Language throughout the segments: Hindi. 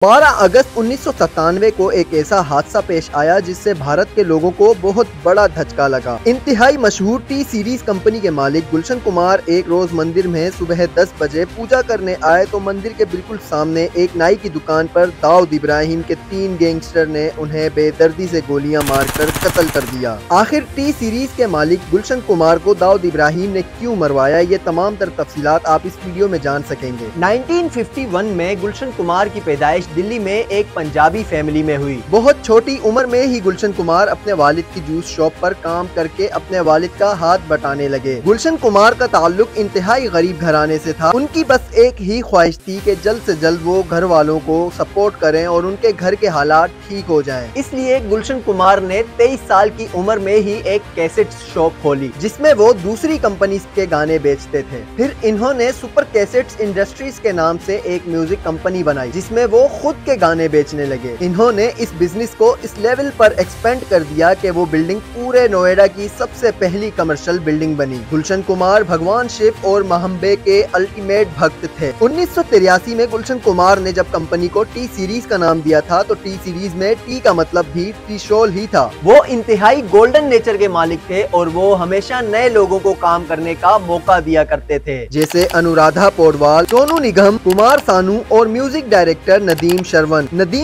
12 अगस्त 1997 को एक ऐसा हादसा पेश आया जिससे भारत के लोगों को बहुत बड़ा धचका लगा। इंतहाई मशहूर टी सीरीज कंपनी के मालिक गुलशन कुमार एक रोज मंदिर में सुबह 10 बजे पूजा करने आए तो मंदिर के बिल्कुल सामने एक नाई की दुकान पर दाऊद इब्राहिम के 3 गैंगस्टर ने उन्हें बेदर्दी से गोलियां मारकर कत्ल कर दिया। आखिर टी सीरीज के मालिक गुलशन कुमार को दाऊद इब्राहिम ने क्यों मरवाया, ये तमाम तर तफसीलात आप इस वीडियो में जान सकेंगे। 1951 में गुलशन कुमार की पैदाइश दिल्ली में एक पंजाबी फैमिली में हुई। बहुत छोटी उम्र में ही गुलशन कुमार अपने वालिद की जूस शॉप पर काम करके अपने वालिद का हाथ बटाने लगे। गुलशन कुमार का ताल्लुक इंतहाई गरीब घराने से था। उनकी बस एक ही ख्वाहिश थी कि जल्द से जल्द वो घर वालों को सपोर्ट करें और उनके घर के हालात ठीक हो जाएं। इसलिए गुलशन कुमार ने 23 साल की उम्र में ही एक कैसेट शॉप खोली जिसमें वो दूसरी कंपनी के गाने बेचते थे। फिर इन्होंने सुपर कैसेट्स इंडस्ट्रीज के नाम से एक म्यूजिक कंपनी बनाई जिसमें वो खुद के गाने बेचने लगे। इन्होंने इस बिजनेस को इस लेवल पर एक्सपेंड कर दिया कि वो बिल्डिंग पूरे नोएडा की सबसे पहली कमर्शियल बिल्डिंग बनी। गुलशन कुमार भगवान शिव और महंबे के अल्टीमेट भक्त थे। 1983 में गुलशन कुमार ने जब कंपनी को टी सीरीज का नाम दिया था तो टी सीरीज में टी का मतलब भी त्रिशूल ही था। वो इंतहाई गोल्डन नेचर के मालिक थे और वो हमेशा नए लोगों को काम करने का मौका दिया करते थे, जैसे अनुराधा पौडवाल, सोनू निगम, कुमार सानू और म्यूजिक डायरेक्टर नदीम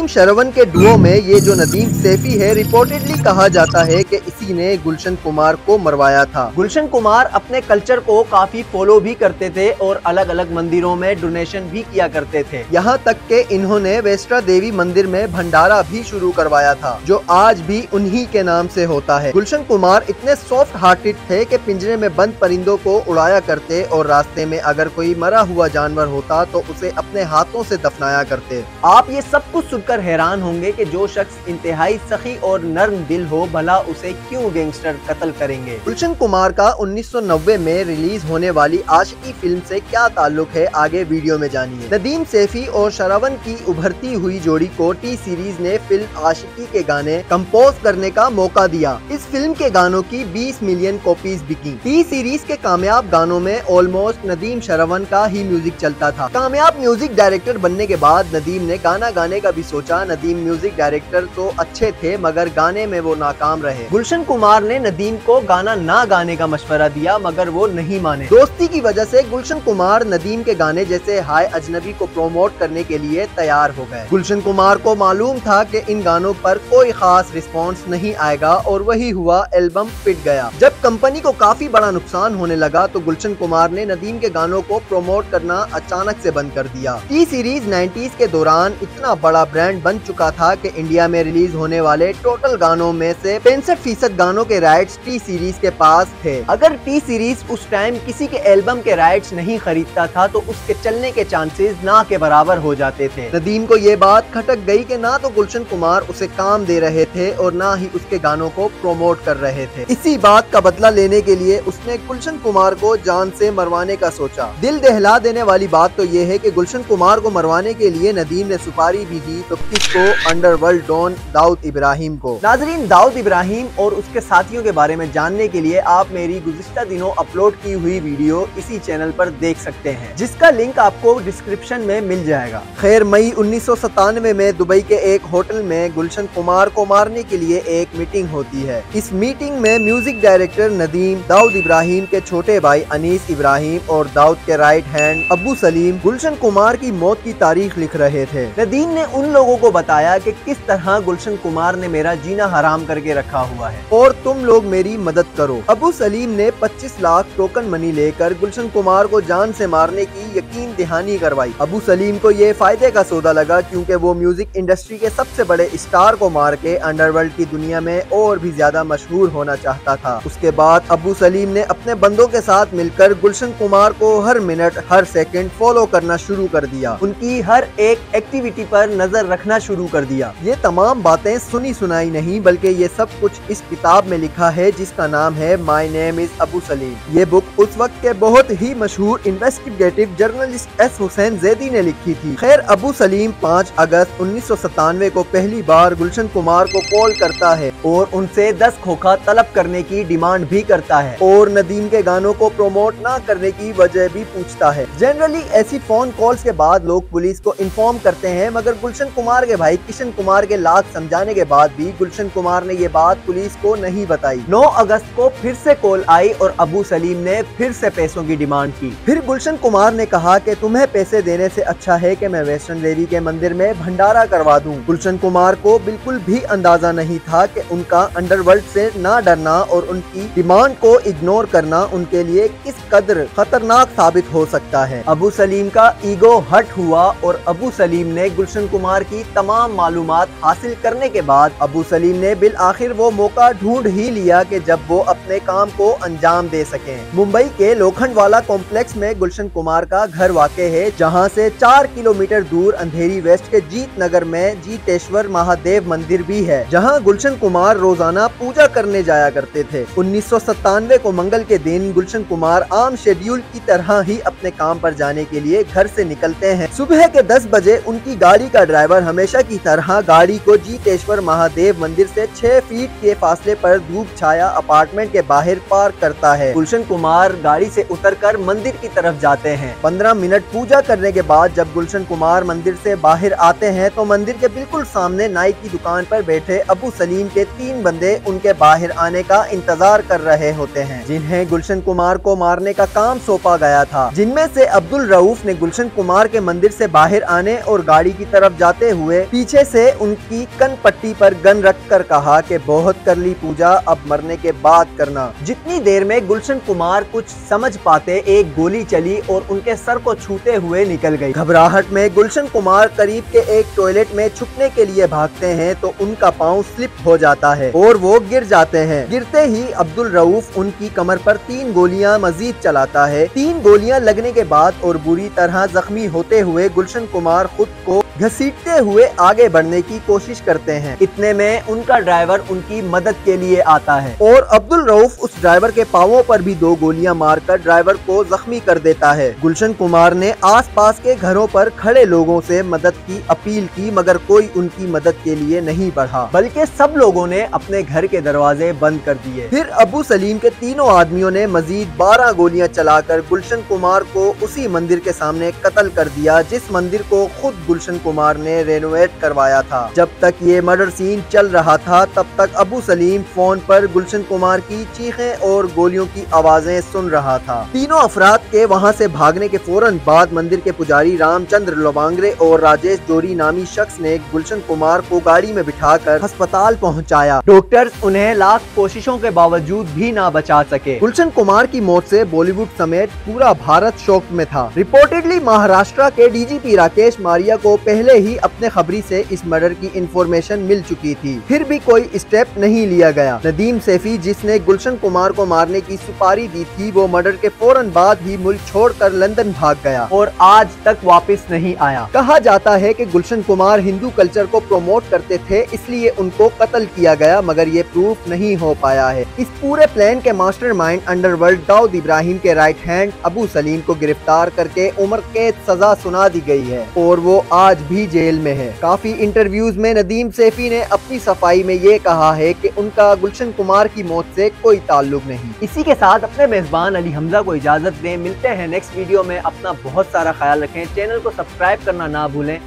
शरवण के डुओ में ये जो नदीम सैफी है, रिपोर्टेडली कहा जाता है कि इसी ने गुलशन कुमार को मरवाया था। गुलशन कुमार अपने कल्चर को काफी फॉलो भी करते थे और अलग अलग मंदिरों में डोनेशन भी किया करते थे। यहाँ तक के इन्होंने वैष्णो देवी मंदिर में भंडारा भी शुरू करवाया था जो आज भी उन्हीं के नाम से होता है। गुलशन कुमार इतने सॉफ्ट हार्टेड थे कि पिंजरे में बंद परिंदों को उड़ाया करते और रास्ते में अगर कोई मरा हुआ जानवर होता तो उसे अपने हाथों से दफनाया करते। आप ये सब कुछ सुनकर हैरान होंगे कि जो शख्स इंतहाई सखी और नर्म दिल हो भला उसे क्यों गैंगस्टर कत्ल करेंगे। गुलशन कुमार का 1990 में रिलीज होने वाली आशिकी फिल्म से क्या ताल्लुक है, आगे वीडियो में जानिए। नदीम सैफी और शरवण की उभरती हुई जोड़ी को टी सीरीज ने फिल्म आशिकी के गाने कंपोज करने का मौका दिया। इस फिल्म के गानों की 20 मिलियन कॉपीज बिकी। टी सीरीज के कामयाब गानों में ऑलमोस्ट नदीम शरवण का ही म्यूजिक चलता था। कामयाब म्यूजिक डायरेक्टर बनने के बाद नदीम ने गाना गाने का भी सोचा। नदीम म्यूजिक डायरेक्टर तो अच्छे थे मगर गाने में वो नाकाम रहे। गुलशन कुमार ने नदीम को गाना ना गाने का मशवरा दिया मगर वो नहीं माने। दोस्ती की वजह से गुलशन कुमार नदीम के गाने जैसे हाय अजनबी को प्रोमोट करने के लिए तैयार हो गए। गुलशन कुमार को मालूम था कि इन गानों पर कोई खास रिस्पॉन्स नहीं आएगा और वही हुआ, एल्बम पिट गया। जब कंपनी को काफी बड़ा नुकसान होने लगा तो गुलशन कुमार ने नदीम के गानों को प्रोमोट करना अचानक से बंद कर दिया। टी सीरीज 90s के दौरान इतना बड़ा ब्रांड बन चुका था कि इंडिया में रिलीज होने वाले टोटल गानों में से 65% गानों के राइट्स टी सीरीज के पास थे। अगर टी सीरीज उस टाइम किसी के एल्बम के राइट्स नहीं खरीदता था तो उसके चलने के चांसेस ना के बराबर हो जाते थे। नदीम को ये बात खटक गई कि ना तो गुलशन कुमार उसे काम दे रहे थे और ना ही उसके गानों को प्रोमोट कर रहे थे। इसी बात का बदला लेने के लिए उसने गुलशन कुमार को जान से मरवाने का सोचा। दिल दहला देने वाली बात तो ये है कि गुलशन कुमार को मरवाने के लिए नदीम ने सुपारी भी दी, तो किसको? अंडरवर्ल्ड डॉन दाऊद इब्राहिम को। नाजरीन, दाऊद इब्राहिम और उसके साथियों के बारे में जानने के लिए आप मेरी गुज़िश्ता दिनों अपलोड की हुई वीडियो इसी चैनल पर देख सकते हैं जिसका लिंक आपको डिस्क्रिप्शन में मिल जाएगा। खैर, मई 1997 में दुबई के एक होटल में गुलशन कुमार को मारने के लिए एक मीटिंग होती है। इस मीटिंग में म्यूजिक डायरेक्टर नदीम, दाऊद इब्राहिम के छोटे भाई अनीस इब्राहिम और दाऊद के राइट हैंड अबू सलीम गुलशन कुमार की मौत की तारीख लिख रहे थे। नदीम ने उन लोगों को बताया कि किस तरह गुलशन कुमार ने मेरा जीना हराम करके रखा हुआ है और तुम लोग मेरी मदद करो। अबू सलीम ने 25 लाख टोकन मनी लेकर गुलशन कुमार को जान से मारने की यकीन दहानी करवाई। अबू सलीम को ये फायदे का सौदा लगा क्योंकि वो म्यूजिक इंडस्ट्री के सबसे बड़े स्टार को मार के अंडरवर्ल्ड की दुनिया में और भी ज्यादा मशहूर होना चाहता था। उसके बाद अबू सलीम ने अपने बंदों के साथ मिलकर गुलशन कुमार को हर मिनट हर सेकंड फॉलो करना शुरू कर दिया। उनकी हर एक एक्टिविटी पर नजर रखना शुरू कर दिया। ये तमाम बातें सुनी सुनाई नहीं बल्कि ये सब कुछ इस किताब में लिखा है जिसका नाम है my name is Abu Salim. ये बुक उस वक्त के बहुत ही मशहूर investigative journalist S Hussain Zaidi ने लिखी थी। खैर, अबू सलीम 5 अगस्त 1997 को पहली बार गुलशन कुमार को कॉल करता है और उनसे 10 खोखा तलब करने की डिमांड भी करता है और नदीम के गानों को प्रमोट ना करने की वजह भी पूछता है। जनरली ऐसी फोन कॉल्स के बाद लोग पुलिस को इन्फॉर्म करते हैं, मगर गुलशन कुमार के भाई किशन कुमार के लाख समझाने के बाद भी गुलशन कुमार ने ये बात पुलिस को नहीं बताई। 9 अगस्त को फिर से कॉल आई और अबू सलीम ने फिर से पैसों की डिमांड की। फिर गुलशन कुमार ने कहा कि तुम्हें पैसे देने से अच्छा है कि मैं वैष्णो देवी के मंदिर में भंडारा करवा दूं। गुलशन कुमार को बिल्कुल भी अंदाजा नहीं था कि उनका अंडरवर्ल्ड से ना डरना और उनकी डिमांड को इग्नोर करना उनके लिए किस कदर खतरनाक साबित हो सकता है। अबू सलीम का ईगो हर्ट हुआ और अबू सलीम ने गुलशन कुमार की तमाम मालूमात हासिल करने के बाद अबू सलीम ने बिल आखिर वो मौका ढूंढ ही लिया कि जब वो अपने काम को अंजाम दे सकें। मुंबई के लोखंडवाला कॉम्प्लेक्स में गुलशन कुमार का घर वाक़े है, जहां से 4 किलोमीटर दूर अंधेरी वेस्ट के जीत नगर में जीतेश्वर महादेव मंदिर भी है, जहां गुलशन कुमार रोजाना पूजा करने जाया करते थे। 1997 को मंगल के दिन गुलशन कुमार आम शेड्यूल की तरह ही अपने काम पर जाने के लिए घर से निकलते हैं। सुबह के 10 बजे उनकी गाड़ी का ड्राइवर हमेशा की तरह गाड़ी को जीतेश्वर महादेव मंदिर से 6 फीट के फासले पर धूप छाया अपार्टमेंट के बाहर पार्क करता है। गुलशन कुमार गाड़ी से उतरकर मंदिर की तरफ जाते हैं। 15 मिनट पूजा करने के बाद जब गुलशन कुमार मंदिर से बाहर आते हैं तो मंदिर के बिल्कुल सामने नाई की दुकान पर बैठे अबू सलीम के 3 बंदे उनके बाहर आने का इंतजार कर रहे होते हैं, जिन्हें गुलशन कुमार को मारने का काम सौंपा गया था। जिनमें से अब्दुल रऊफ ने गुलशन कुमार के मंदिर से बाहर आने और गाड़ी की तरफ जाते हुए पीछे से उनकी कन पट्टी पर गन रखकर कहा कि बहुत कर ली पूजा, अब मरने के बाद करना। जितनी देर में गुलशन कुमार कुछ समझ पाते एक गोली चली और उनके सर को छूते हुए निकल गई। घबराहट में गुलशन कुमार करीब के एक टॉयलेट में छुपने के लिए भागते हैं तो उनका पांव स्लिप हो जाता है और वो गिर जाते हैं। गिरते ही अब्दुल रऊफ उनकी कमर पर 3 गोलियां मजीद चलाता है। 3 गोलियां लगने के बाद और बुरी तरह जख्मी होते हुए गुलशन कुमार खुद को घसीटते हुए आगे बढ़ने की कोशिश करते हैं। इतने में उनका ड्राइवर उनकी मदद के लिए आता है और अब्दुल रऊफ उस ड्राइवर के पांवों पर भी 2 गोलियां मारकर ड्राइवर को जख्मी कर देता है। गुलशन कुमार ने आसपास के घरों पर खड़े लोगों से मदद की अपील की, मगर कोई उनकी मदद के लिए नहीं बढ़ा, बल्कि सब लोगों ने अपने घर के दरवाजे बंद कर दिए। फिर अबू सलीम के तीनों आदमियों ने मजीद 12 गोलियां चलाकर गुलशन कुमार को उसी मंदिर के सामने कत्ल कर दिया, जिस मंदिर को खुद गुलशन कुमार ने रेनोवेट करवाया था। जब तक ये मर्डर सीन चल रहा था तब तक अबू सलीम फोन पर गुलशन कुमार की चीखें और गोलियों की आवाजें सुन रहा था। तीनों अफराद के वहां से भागने के फौरन बाद मंदिर के पुजारी रामचंद्र लोबांगरे और राजेश जोरी नामी शख्स ने गुलशन कुमार को गाड़ी में बिठाकर अस्पताल पहुंचाया। डॉक्टर्स उन्हें लाख कोशिशों के बावजूद भी ना बचा सके। गुलशन कुमार की मौत से बॉलीवुड समेत पूरा भारत शोक में था। रिपोर्टेडली महाराष्ट्र के डीजीपी राकेश मारिया को पहले ही अपने खबरी से इस मर्डर की इंफॉर्मेशन मिल चुकी थी, फिर भी कोई स्टेप नहीं लिया गया। नदीम सैफी, जिसने गुलशन कुमार को मारने की सुपारी दी थी, वो मर्डर के फौरन बाद ही मुल्क छोड़कर लंदन भाग गया और आज तक वापस नहीं आया। कहा जाता है कि गुलशन कुमार हिंदू कल्चर को प्रमोट करते थे, इसलिए उनको कत्ल किया गया, मगर ये प्रूफ नहीं हो पाया है। इस पूरे प्लान के मास्टरमाइंड अंडरवर्ल्ड दाऊद इब्राहिम के राइट हैंड अबू सलीम को गिरफ्तार करके उम्र कैद सजा सुना दी गई है और वो आज भी जेल में है। काफी इंटरव्यूज में नदीम सैफी ने अपनी सफाई में ये कहा है कि उनका गुलशन कुमार की मौत से कोई ताल्लुक नहीं। इसी के साथ अपने मेजबान अली हमजा को इजाजत दें। मिलते हैं नेक्स्ट वीडियो में। अपना बहुत सारा ख्याल रखें। चैनल को सब्सक्राइब करना ना भूलें।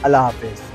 अल्लाह हाफिज।